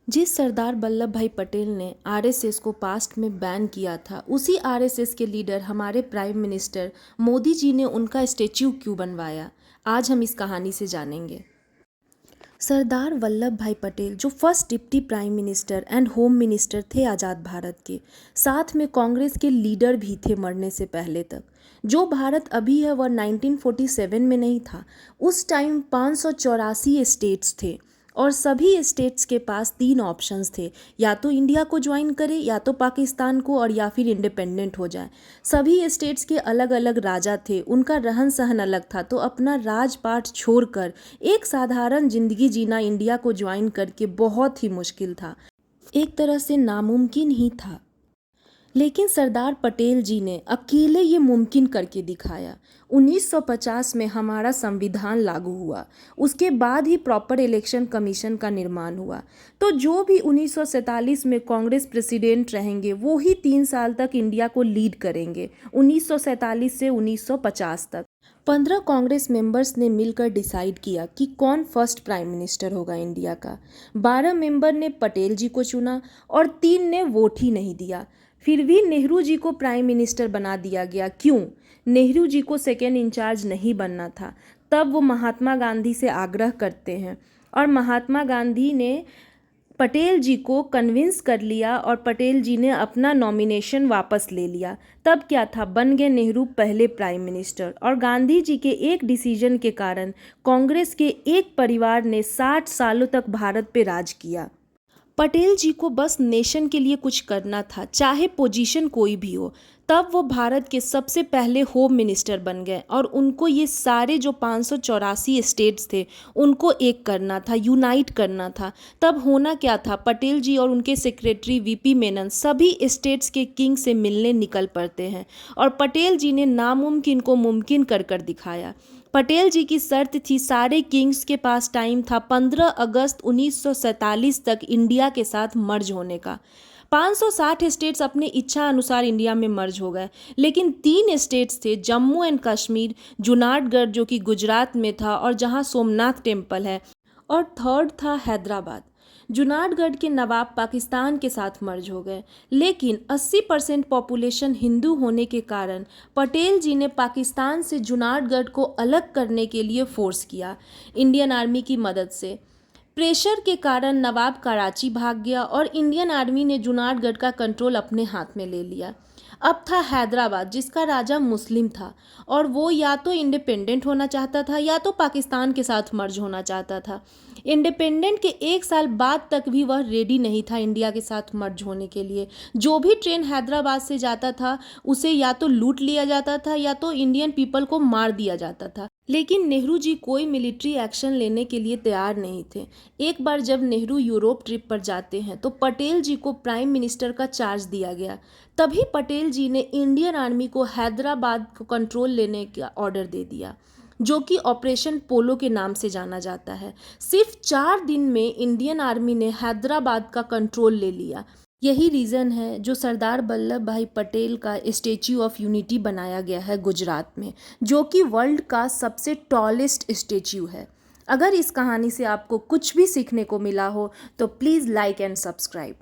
जिस सरदार वल्लभ भाई पटेल ने आरएसएस को पास्ट में बैन किया था, उसी आरएसएस के लीडर हमारे प्राइम मिनिस्टर मोदी जी ने उनका स्टेच्यू क्यों बनवाया, आज हम इस कहानी से जानेंगे। सरदार वल्लभ भाई पटेल जो first deputy prime minister and home minister थे आज़ाद भारत के, साथ में कांग्रेस के लीडर भी थे मरने से पहले तक। जो भारत अभी है वह 1947 में नहीं था। उस टाइम 584 स्टेट्स थे और सभी स्टेट्स के पास 3 ऑप्शंस थे, या तो इंडिया को ज्वाइन करे, या तो पाकिस्तान को, और या फिर इंडिपेंडेंट हो जाए। सभी स्टेट्स के अलग अलग राजा थे, उनका रहन सहन अलग था, तो अपना राजपाट छोड़कर एक साधारण जिंदगी जीना इंडिया को ज्वाइन करके बहुत ही मुश्किल था, एक तरह से नामुमकिन ही था। लेकिन सरदार पटेल जी ने अकेले ये मुमकिन करके दिखाया। 1950 में हमारा संविधान लागू हुआ, उसके बाद ही प्रॉपर इलेक्शन कमीशन का निर्माण हुआ। तो जो भी 1947 में कांग्रेस प्रेसिडेंट रहेंगे वो ही 3 साल तक इंडिया को लीड करेंगे, 1947 से 1950 तक। 15 कांग्रेस मेंबर्स ने मिलकर डिसाइड किया कि कौन फर्स्ट प्राइम मिनिस्टर होगा इंडिया का। 12 मेंबर ने पटेल जी को चुना और 3 ने वोट ही नहीं दिया। फिर भी नेहरू जी को प्राइम मिनिस्टर बना दिया गया। क्यों? नेहरू जी को सेकेंड इंचार्ज नहीं बनना था। तब वो महात्मा गांधी से आग्रह करते हैं और महात्मा गांधी ने पटेल जी को कन्विंस कर लिया और पटेल जी ने अपना नॉमिनेशन वापस ले लिया। तब क्या था, बन गए नेहरू पहले प्राइम मिनिस्टर। और गांधी जी के एक डिसीजन के कारण कांग्रेस के एक परिवार ने 60 सालों तक भारत पे राज किया। पटेल जी को बस नेशन के लिए कुछ करना था, चाहे पोजीशन कोई भी हो। तब वो भारत के सबसे पहले होम मिनिस्टर बन गए और उनको ये सारे जो 584 स्टेट्स थे उनको एक करना था, यूनाइट करना था। तब होना क्या था, पटेल जी और उनके सेक्रेटरी वीपी मेनन सभी स्टेट्स के किंग से मिलने निकल पड़ते हैं और पटेल जी ने नामुमकिन को मुमकिन कर कर दिखाया। पटेल जी की शर्त थी, सारे किंग्स के पास टाइम था 15 अगस्त 1947 तक इंडिया के साथ मर्ज होने का। 560 स्टेट्स अपने इच्छा अनुसार इंडिया में मर्ज हो गए, लेकिन 3 स्टेट्स थे, जम्मू एंड कश्मीर, जूनागढ़ जो कि गुजरात में था और जहां सोमनाथ टेम्पल है, और थर्ड था हैदराबाद। जूनागढ़ के नवाब पाकिस्तान के साथ मर्ज हो गए, लेकिन 80% पॉपुलेशन हिंदू होने के कारण पटेल जी ने पाकिस्तान से जूनागढ़ को अलग करने के लिए फोर्स किया इंडियन आर्मी की मदद से। प्रेशर के कारण नवाब कराची भाग गया और इंडियन आर्मी ने जूनागढ़ का कंट्रोल अपने हाथ में ले लिया। अब था हैदराबाद, जिसका राजा मुस्लिम था और वो या तो इंडिपेंडेंट होना चाहता था या तो पाकिस्तान के साथ मर्ज होना चाहता था। इंडिपेंडेंट के 1 साल बाद तक भी वह रेडी नहीं था इंडिया के साथ मर्ज होने के लिए। जो भी ट्रेन हैदराबाद से जाता था उसे या तो लूट लिया जाता था या तो इंडियन पीपल को मार दिया जाता था। लेकिन नेहरू जी कोई मिलिट्री एक्शन लेने के लिए तैयार नहीं थे। एक बार जब नेहरू यूरोप ट्रिप पर जाते हैं तो पटेल जी को प्राइम मिनिस्टर का चार्ज दिया गया। तभी पटेल जी ने इंडियन आर्मी को हैदराबाद को कंट्रोल लेने का ऑर्डर दे दिया, जो कि ऑपरेशन पोलो के नाम से जाना जाता है। सिर्फ 4 दिन में इंडियन आर्मी ने हैदराबाद का कंट्रोल ले लिया। यही रीज़न है जो सरदार वल्लभ भाई पटेल का स्टेच्यू ऑफ यूनिटी बनाया गया है गुजरात में, जो कि वर्ल्ड का सबसे टॉलेस्ट स्टेच्यू है। अगर इस कहानी से आपको कुछ भी सीखने को मिला हो तो प्लीज़ लाइक एंड सब्सक्राइब।